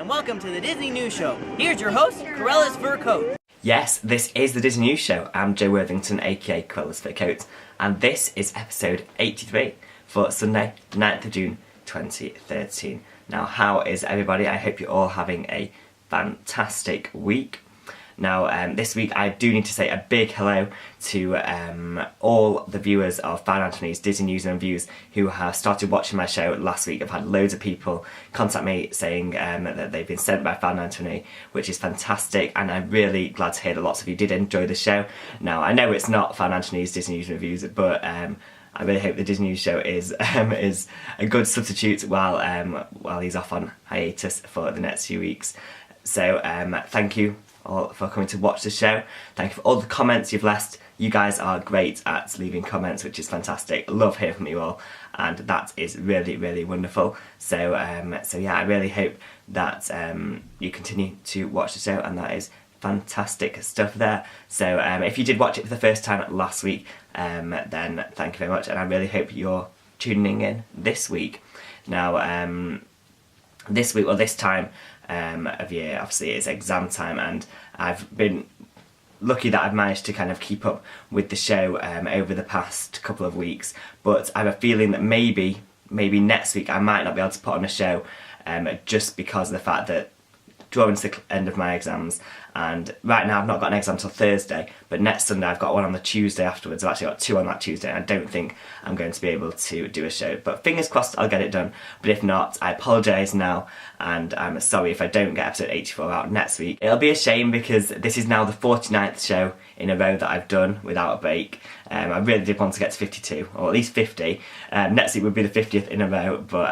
and welcome to the Disney News Show. Here's your host, CruellasFurCoat. Yes, this is the Disney News Show. I'm Joe Worthington, aka CruellasFurCoat, and this is episode 83 for Sunday, 9th of June 2013. Now, how is everybody? I hope you're all having a fantastic week. Now, this week I do need to say a big hello to all the viewers of Fan Anthony's Disney News and Reviews who have started watching my show last week. I've had loads of people contact me saying that they've been sent by Fan Anthony, which is fantastic, and I'm really glad to hear that lots of you did enjoy the show. Now, I know it's not Fan Anthony's Disney News and Reviews, but I really hope the Disney News Show is a good substitute while he's off on hiatus for the next few weeks. So thank you all for coming to watch the show. Thank you for all the comments you've left. You guys are great at leaving comments, which is fantastic. Love hearing from you all, and that is really, really wonderful. So yeah, I really hope that you continue to watch the show, and that is fantastic stuff there. So if you did watch it for the first time last week, then thank you very much, and I really hope you're tuning in this week. Now, this time of year, obviously it's exam time, and I've been lucky that I've managed to kind of keep up with the show over the past couple of weeks, but I have a feeling that maybe next week I might not be able to put on a show just because of the fact that drawing to the end of my exams, and right now I've not got an exam till Thursday, but next Sunday I've got one on the Tuesday afterwards. I've actually got two on that Tuesday, and I don't think I'm going to be able to do a show, but fingers crossed I'll get it done. But if not, I apologise now, and I'm sorry if I don't get episode 84 out next week. It'll be a shame because this is now the 49th show in a row that I've done without a break. I really did want to get to 52, or at least 50. Next week would be the 50th in a row, but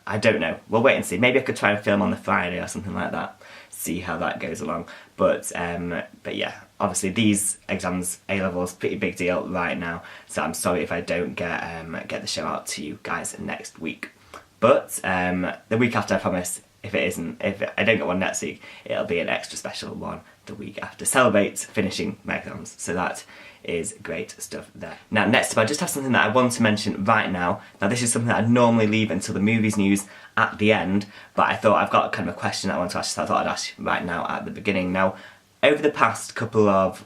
I don't know. We'll wait and see. Maybe I could try and film on the Friday or something like that. See how that goes along. But yeah, obviously these exams, A-levels, pretty big deal right now. So I'm sorry if I don't get the show out to you guys next week. But the week after, I promise, if I don't get one next week, it'll be an extra special one the week after. Celebrate finishing my exams. So that is great stuff there. Now, next up, I just have something that I want to mention right now. Now, this is something that I'd normally leave until the movies news at the end, but I thought I've got kind of a question that I want to ask, so I thought I'd ask right now at the beginning. Now, over the past couple of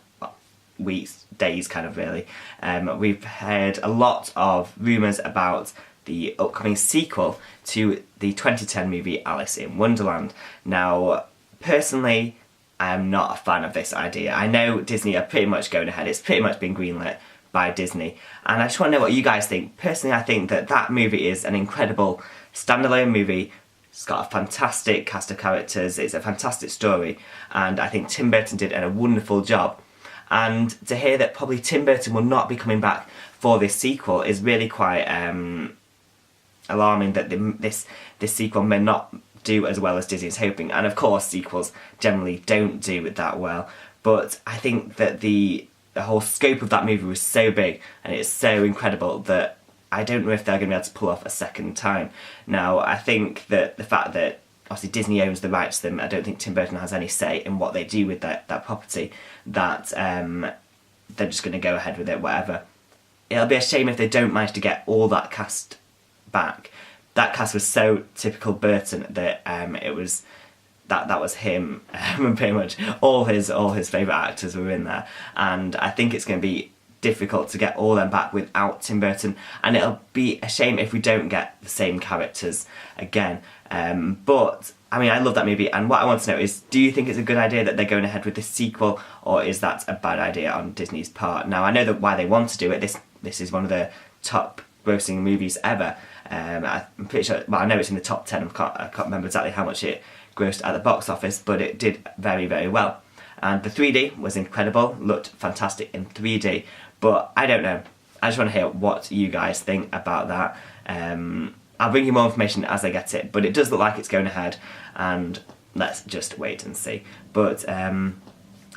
weeks, days kind of really, we've heard a lot of rumours about the upcoming sequel to the 2010 movie Alice in Wonderland. Now, personally, I'm not a fan of this idea. I know Disney are pretty much going ahead. It's pretty much been greenlit by Disney. And I just want to know what you guys think. Personally, I think that movie is an incredible standalone movie. It's got a fantastic cast of characters. It's a fantastic story. And I think Tim Burton did a wonderful job. And to hear that probably Tim Burton will not be coming back for this sequel is really quite alarming, that this sequel may not do as well as Disney is hoping. And of course, sequels generally don't do it that well. But I think that the whole scope of that movie was so big and it's so incredible that I don't know if they're going to be able to pull off a second time. Now, I think that the fact that obviously Disney owns the rights to them, I don't think Tim Burton has any say in what they do with that property, that they're just going to go ahead with it, whatever. It'll be a shame if they don't manage to get all that cast back. That cast was so typical Burton that it was that was him, and pretty much all his favourite actors were in there, and I think it's going to be difficult to get all them back without Tim Burton, and it'll be a shame if we don't get the same characters again. But I mean, I love that movie, and what I want to know is, do you think it's a good idea that they're going ahead with this sequel, or is that a bad idea on Disney's part? Now, I know that why they want to do it. This is one of the top grossing movies ever. I'm pretty sure, well, I know it's in the top 10, I can't remember exactly how much it grossed at the box office, but it did very, very well. And the 3D was incredible, looked fantastic in 3D, but I don't know. I just want to hear what you guys think about that. I'll bring you more information as I get it, but it does look like it's going ahead, and let's just wait and see. But there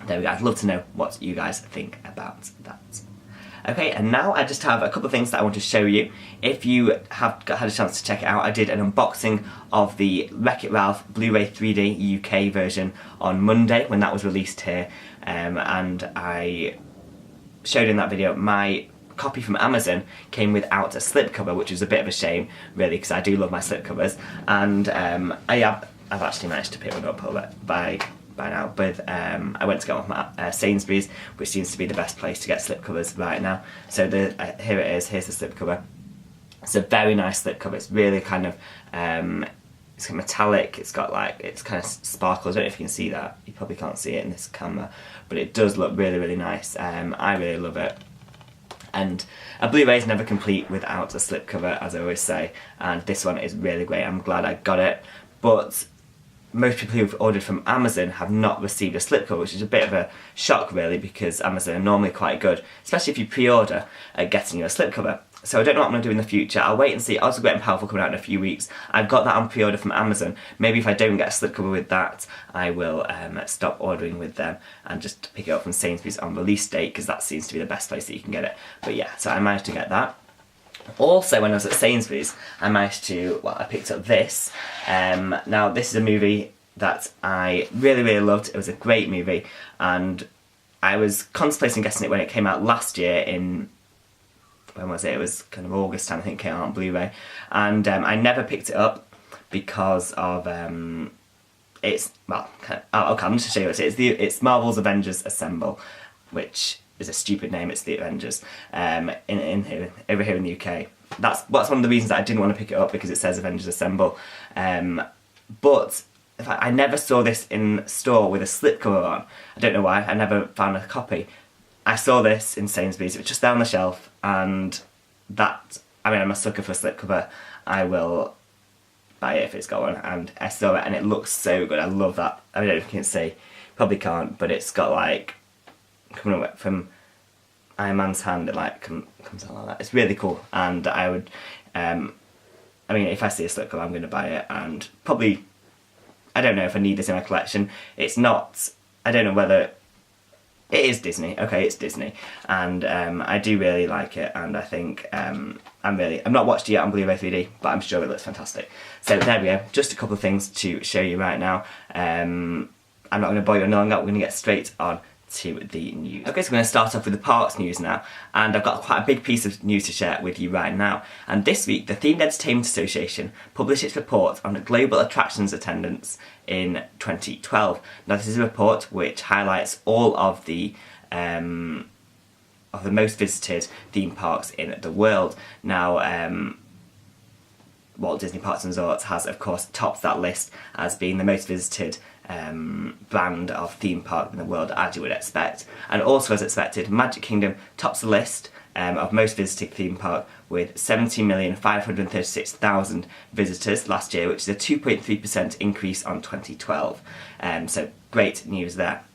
we go, I'd love to know what you guys think about that. Okay, and now I just have a couple of things that I want to show you. If you have had a chance to check it out, I did an unboxing of the Wreck-It Ralph Blu-ray 3D UK version on Monday when that was released here, and I showed in that video my copy from Amazon came without a slipcover, which was a bit of a shame, really, because I do love my slipcovers. And I have I've actually managed to pick one up by now. But I went to get one from Sainsbury's, which seems to be the best place to get slipcovers right now. So here it is. Here's the slipcover. It's a very nice slipcover. It's really kind of it's kind of metallic. It's got like, it's kind of sparkles. I don't know if you can see that. You probably can't see it in this camera, but it does look really, really nice. I really love it. And a Blu-ray is never complete without a slipcover, as I always say, and this one is really great. I'm glad I got it, but most people who've ordered from Amazon have not received a slipcover, which is a bit of a shock really, because Amazon are normally quite good, especially if you pre-order, at getting you a slipcover. So I don't know what I'm going to do in the future. I'll wait and see. Also, Great and Powerful coming out in a few weeks. I've got that on pre-order from Amazon. Maybe if I don't get a slipcover with that, I will stop ordering with them and just pick it up from Sainsbury's on release date, because that seems to be the best place that you can get it. But yeah, so I managed to get that. Also, when I was at Sainsbury's, I managed to, I picked up this. Now, this is a movie that I really, really loved. It was a great movie, and I was contemplating getting it when it came out last year in, when was it? It was kind of August time, I think it came out on Blu-ray. And I never picked it up because of, it's, well, okay, I'm just going to show you what it is. It's Marvel's Avengers Assemble, which is a stupid name. It's the Avengers, over here in the UK. That's one of the reasons that I didn't want to pick it up, because it says Avengers Assemble. But I never saw this in store with a slipcover on. I don't know why. I never found a copy. I saw this in Sainsbury's. It was just down on the shelf, and that, I mean, I'm a sucker for a slipcover. I will buy it if it's got one, and I saw it and it looks so good. I love that. I don't know if you can see, probably can't, but it's got like, coming away from Iron Man's hand, it like comes out like that. It's really cool, and I would, I mean, if I see a slipcover, I'm going to buy it, and probably, I don't know if I need this in my collection. It's not, I don't know whether, it is Disney, okay, it's Disney, and I do really like it, and I think I've not watched it yet on Blu-ray 3D, but I'm sure it looks fantastic. So there we go, just a couple of things to show you right now. I'm not going to bore you any longer. We're going to get straight on to the news. Okay, so we're going to start off with the parks news now, and I've got quite a big piece of news to share with you right now. And this week, the Themed Entertainment Association published its report on global attractions attendance in 2012. Now, this is a report which highlights all of the most visited theme parks in the world. Now, Walt Disney Parks and Resorts has, of course, topped that list as being the most visited brand of theme park in the world, as you would expect. And also, as expected, Magic Kingdom tops the list of most visited theme park with 17,536,000 visitors last year, which is a 2.3% increase on 2012. So great news there.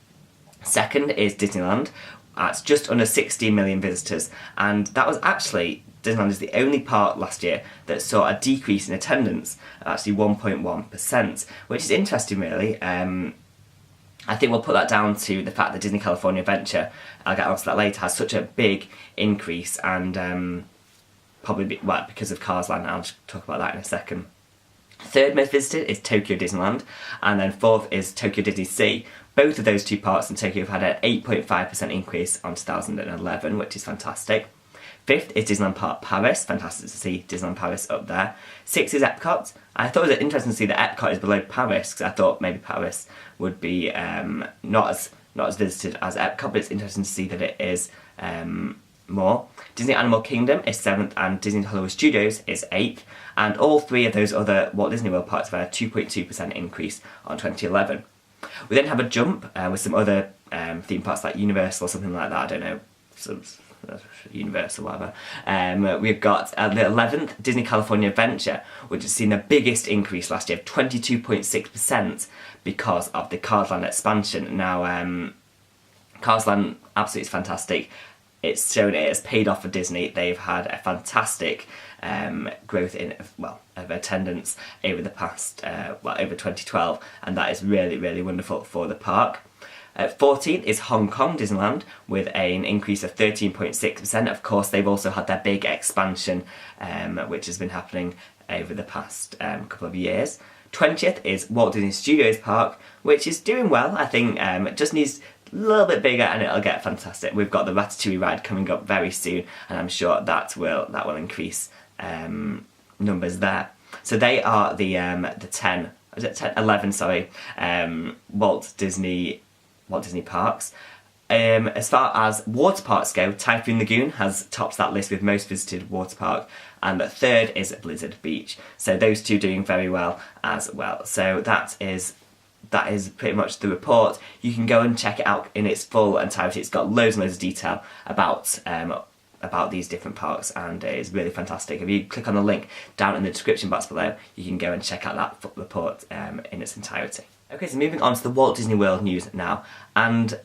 Second is Disneyland. It's just under 16 million visitors, and that was actually, Disneyland is the only park last year that saw a decrease in attendance of actually 1.1%, which is interesting really. I think we'll put that down to the fact that Disney California Adventure, I'll get onto that later, has such a big increase, and probably because of Cars Land. I'll just talk about that in a second. Third most visited is Tokyo Disneyland, and then fourth is Tokyo Disney Sea. Both of those two parks in Tokyo have had an 8.5% increase on 2011, which is fantastic. Fifth is Disneyland Park Paris. Fantastic to see Disneyland Paris up there. Sixth is Epcot. I thought it was interesting to see that Epcot is below Paris, because I thought maybe Paris would be not as visited as Epcot, but it's interesting to see that it is more. Disney Animal Kingdom is 7th, and Disney Hollywood Studios is 8th, and all three of those other Walt Disney World parks have had a 2.2% increase on 2011. We then have a jump with some other theme parks like Universal or something like that, I don't know, Universal, whatever. We've got the 11th, Disney California Adventure, which has seen the biggest increase last year of 22.6% because of the Cars Land expansion. Now, Cars Land absolutely is fantastic. It's shown it has paid off for Disney. They've had a fantastic growth of attendance over the past, over 2012, and that is really, really wonderful for the park. 14th is Hong Kong Disneyland with an increase of 13.6%. Of course, they've also had their big expansion, which has been happening over the past couple of years. 20th is Walt Disney Studios Park, which is doing well. I think it just needs a little bit bigger and it'll get fantastic. We've got the Ratatouille ride coming up very soon, and I'm sure that will increase numbers there. So they are the 10 was it 11, sorry, Walt Disney parks. As far as water parks go, Typhoon Lagoon has topped that list with most visited water park, and the third is Blizzard Beach. So those two doing very well as well. So that is pretty much the report. You can go and check it out in its full entirety. It's got loads and loads of detail about these different parks, and it is really fantastic. If you click on the link down in the description box below, you can go and check out that report in its entirety. Okay, so moving on to the Walt Disney World news now, and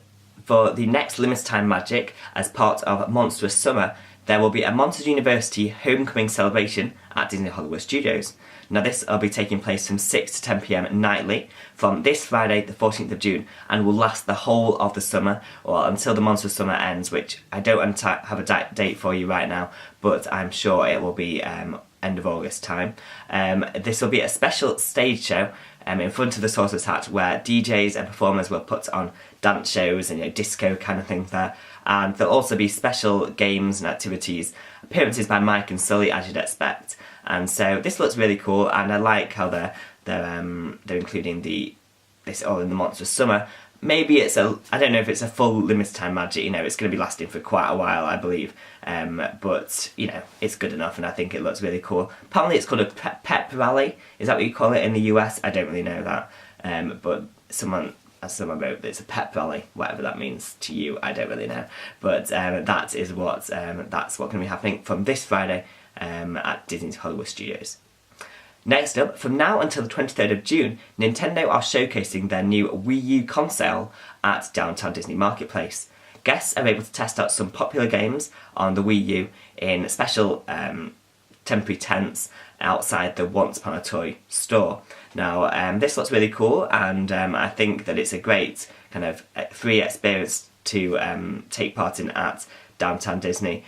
for the next limited time magic, as part of Monstrous Summer, there will be a Monsters University homecoming celebration at Disney Hollywood Studios. Now this will be taking place from 6 to 10 PM nightly from this Friday the 14th of June, and will last the whole of the summer, or until the Monstrous Summer ends, which I don't have a date for you right now, but I'm sure it will be end of August time. This will be a special stage show in front of the Sorcerer's Hatch, where DJs and performers will put on dance shows and disco kind of things there, and there'll also be special games and activities, appearances by Mike and Sully as you'd expect. And so this looks really cool, and I like how they're including this all in the Monstrous Summer. Maybe I don't know if it's a full limited time magic, it's going to be lasting for quite a while, I believe, but it's good enough, and I think it looks really cool. Apparently it's called a pep rally, is that what you call it in the US? I don't really know that, but someone wrote that it's a pep rally, whatever that means to you, I don't really know, but that's what's going to be happening from this Friday at Disney's Hollywood Studios. Next up, from now until the 23rd of June, Nintendo are showcasing their new Wii U console at Downtown Disney Marketplace. Guests are able to test out some popular games on the Wii U in special temporary tents outside the Once Upon a Toy store. Now, this looks really cool, and I think that it's a great kind of free experience to take part in at Downtown Disney.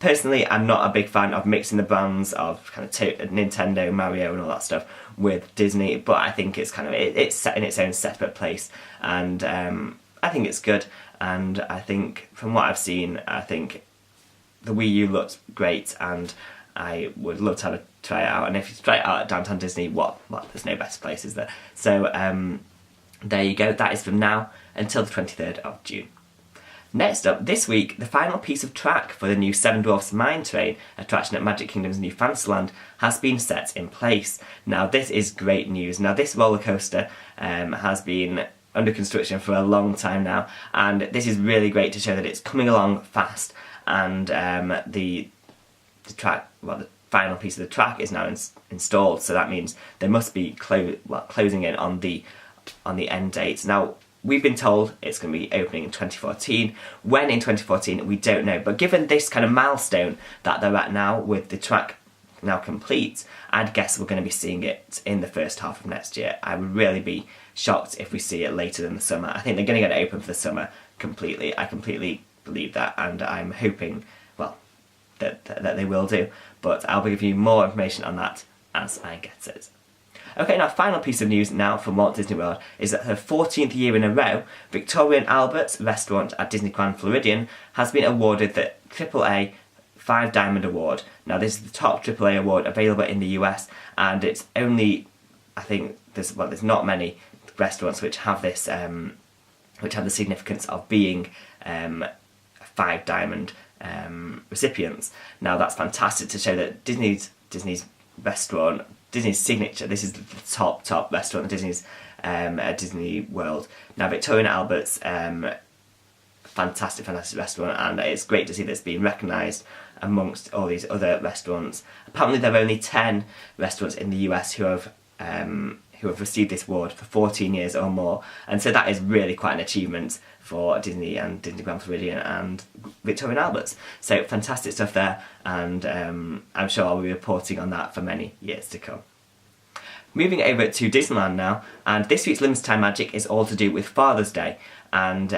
Personally, I'm not a big fan of mixing the brands of kind of Nintendo, Mario and all that stuff with Disney, but I think it's it's set in its own separate place, and I think it's good, and I think from what I've seen, I think the Wii U looks great, and I would love to try it out, and if you try it out at Downtown Disney, there's no better place, is there? So there you go, that is from now until the 23rd of June. Next up, this week, the final piece of track for the new Seven Dwarfs Mine Train attraction at Magic Kingdom's new Fantasyland has been set in place. Now, this is great news. Now, this roller coaster has been under construction for a long time now, and this is really great to show that it's coming along fast, and the final piece of the track is now installed, so that means they must be closing in on the end date. Now, we've been told it's going to be opening in 2014. When in 2014, we don't know. But given this kind of milestone that they're at now, with the track now complete, I'd guess we're going to be seeing it in the first half of next year. I would really be shocked if we see it later than the summer. I think they're going to get it open for the summer completely. I completely believe that, and I'm hoping, that they will do. But I'll be giving you more information on that as I get it. Okay, now final piece of news now from Walt Disney World is that her 14th year in a row, Victoria and Albert's restaurant at Disney Grand Floridian has been awarded the AAA 5 Diamond Award. Now this is the top AAA award available in the US, and it's only, I think, there's not many restaurants which have this, which have the significance of being 5 Diamond recipients. Now that's fantastic to show that Disney's restaurant, Disney's signature, this is the top restaurant at Disney's at Disney World. Now Victoria and Albert's fantastic restaurant, and it's great to see this being recognised amongst all these other restaurants. Apparently there are only 10 restaurants in the US who have received this award for 14 years or more, and so that is really quite an achievement for Disney and Disney Grand Floridian and Victoria and Albert's. So fantastic stuff there, and I'm sure I'll be reporting on that for many years to come. Moving over to Disneyland now, and this week's limited time magic is all to do with Father's Day, and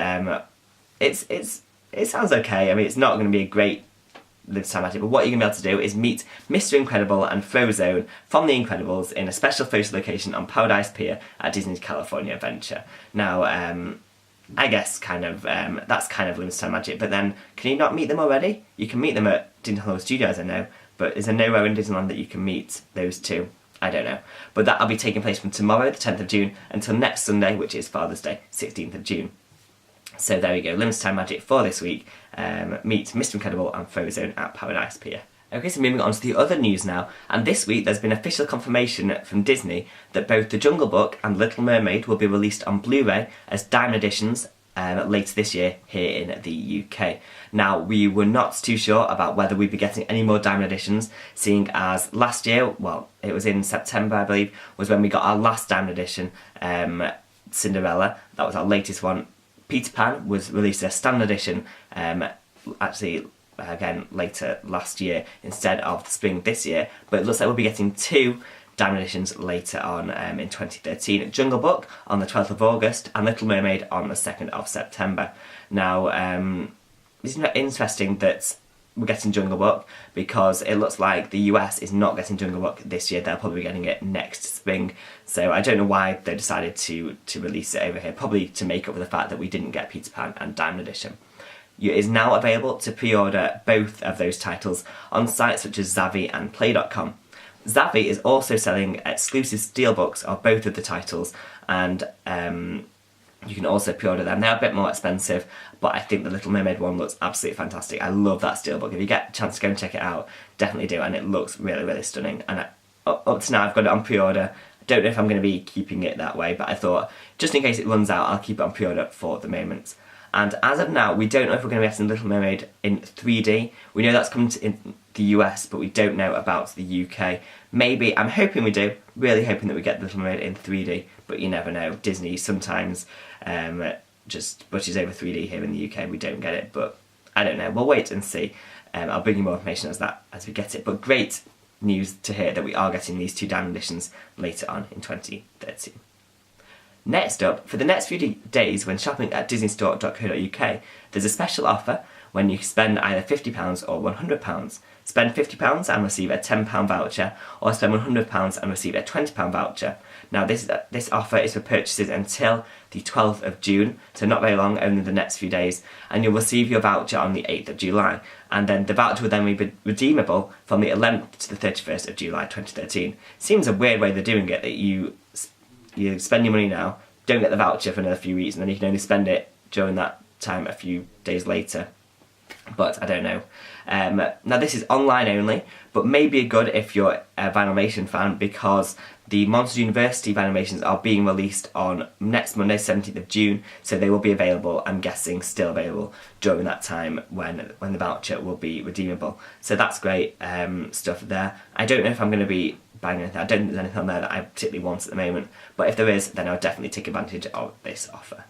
it sounds okay. I mean, it's not going to be a great limited time magic, but what you're going to be able to do is meet Mr. Incredible and Frozone from The Incredibles in a special photo location on Paradise Pier at Disney's California Adventure. Now, I guess that's kind of limited time magic, but then can you not meet them already? You can meet them at Disney Hollywood Studios, I know, but is there nowhere in Disneyland that you can meet those two? I don't know. But that'll be taking place from tomorrow, the 10th of June, until next Sunday, which is Father's Day, 16th of June. So there we go, limited time magic for this week. Meet Mr. Incredible and Frozone at Paradise Pier. Okay, so moving on to the other news now, and this week there's been official confirmation from Disney that both The Jungle Book and Little Mermaid will be released on Blu-ray as Diamond Editions later this year here in the UK. Now, we were not too sure about whether we'd be getting any more Diamond Editions, seeing as last year, well, it was in September I believe, was when we got our last Diamond Edition, Cinderella. That was our latest one. Peter Pan was released as Standard Edition, actually again later last year instead of the spring this year, but it looks like we'll be getting 2 Diamond Editions later on in 2013. Jungle Book on the 12th of August and Little Mermaid on the 2nd of September. Now, it's interesting that we're getting Jungle Book because it looks like the US is not getting Jungle Book this year. They'll probably be getting it next spring. So I don't know why they decided to release it over here, probably to make up for the fact that we didn't get Peter Pan and Diamond Edition. It is now available to pre-order both of those titles on sites such as Zavvi and Play.com. Zavvi is also selling exclusive steelbooks of both of the titles, and you can also pre-order them. They're a bit more expensive, but I think the Little Mermaid one looks absolutely fantastic. I love that steelbook. If you get a chance to go and check it out, definitely do, and it looks really, really stunning. And up to now I've got it on pre-order. I don't know if I'm going to be keeping it that way, but I thought, just in case it runs out, I'll keep it on pre-order for the moment. And as of now, we don't know if we're going to be getting Little Mermaid in 3D. We know that's coming in the US, but we don't know about the UK. Maybe, I'm hoping we do, really hoping that we get Little Mermaid in 3D, but you never know. Disney sometimes just bushes over 3D here in the UK. We don't get it, but I don't know. We'll wait and see. I'll bring you more information as we get it. But great news to hear that we are getting these 2 Diamond Editions later on in 2013. Next up, for the next few days when shopping at disneystore.co.uk, there's a special offer when you spend either £50 or £100. Spend £50 and receive a £10 voucher, or spend £100 and receive a £20 voucher. Now this offer is for purchases until the 12th of June, so not very long, only the next few days, and you'll receive your voucher on the 8th of July. And then the voucher will then be redeemable from the 11th to the 31st of July 2013. Seems a weird way they're doing it, that you spend your money now, don't get the voucher for another few weeks, and then you can only spend it during that time a few days later. But I don't know. Now this is online only, but may be good if you're a Vinylmation fan, because the Monsters University Vinylmations are being released on next Monday, 17th of June, so they will be available, I'm guessing still available, during that time when the voucher will be redeemable. So that's great stuff there. I don't know if I'm going to be buying anything. I don't think there's anything on there that I particularly want at the moment, but if there is, then I'll definitely take advantage of this offer.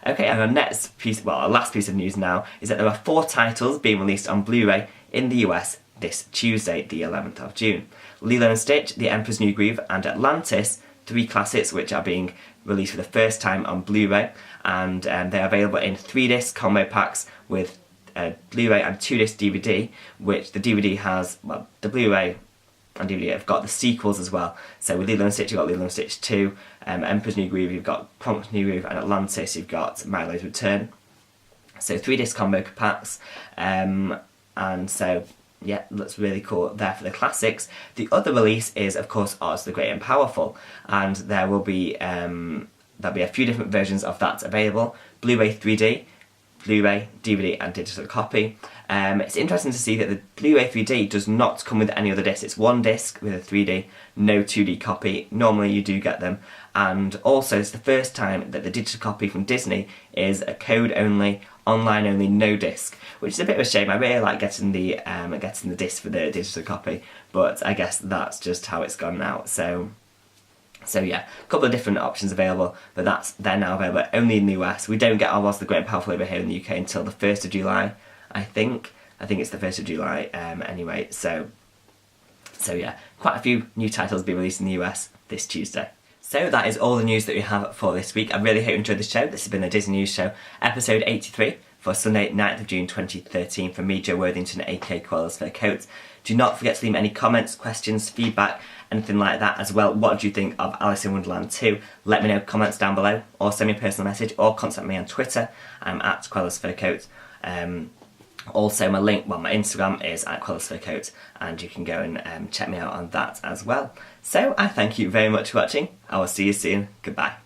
Okay, and our last piece of news now is that there are 4 titles being released on Blu-ray in the US this Tuesday, the 11th of June. Lilo & Stitch, The Emperor's New Groove, and Atlantis, 3 classics which are being released for the first time on Blu-ray, and they're available in 3-disc combo packs with Blu-ray and 2-disc DVD, which the DVD has, well, the Blu-ray and DVD have got the sequels as well. So with Lilo & Stitch, you've got Lilo & Stitch 2, Emperor's New Groove, you've got Chronicles New Groove, and Atlantis, you've got Milo's Return. So 3-disc combo packs, and so yeah, looks really cool there for the classics. The other release is, of course, Oz the Great and Powerful, and there will be there'll be a few different versions of that available: Blu-ray 3D, Blu-ray, DVD and digital copy. It's interesting to see that the Blu-ray 3D does not come with any other disc. It's 1 disc with a 3D, no 2D copy. Normally you do get them. And also it's the first time that the digital copy from Disney is a code only, online only, no disc, which is a bit of a shame. I really like getting the disc for the digital copy, but I guess that's just how it's gone now. So yeah, a couple of different options available, but they're now available only in the US. We don't get our Oz the Great and Powerful over here in the UK until the 1st of July, I think. I think it's the 1st of July anyway, so yeah, quite a few new titles being released in the US this Tuesday. So that is all the news that we have for this week. I really hope you enjoyed the show. This has been the Disney News Show, episode 83, for Sunday, 9th of June 2013, from me, Joe Worthington, aka CruellasFurCoat. Do not forget to leave me any comments, questions, feedback, anything like that as well. What do you think of Alice in Wonderland 2? Let me know, comments down below, or send me a personal message, or contact me on Twitter. I'm at CruellasFurCoat. Also, my Instagram is at CruellasFurCoat, and you can go and check me out on that as well. So I thank you very much for watching. I will see you soon. Goodbye.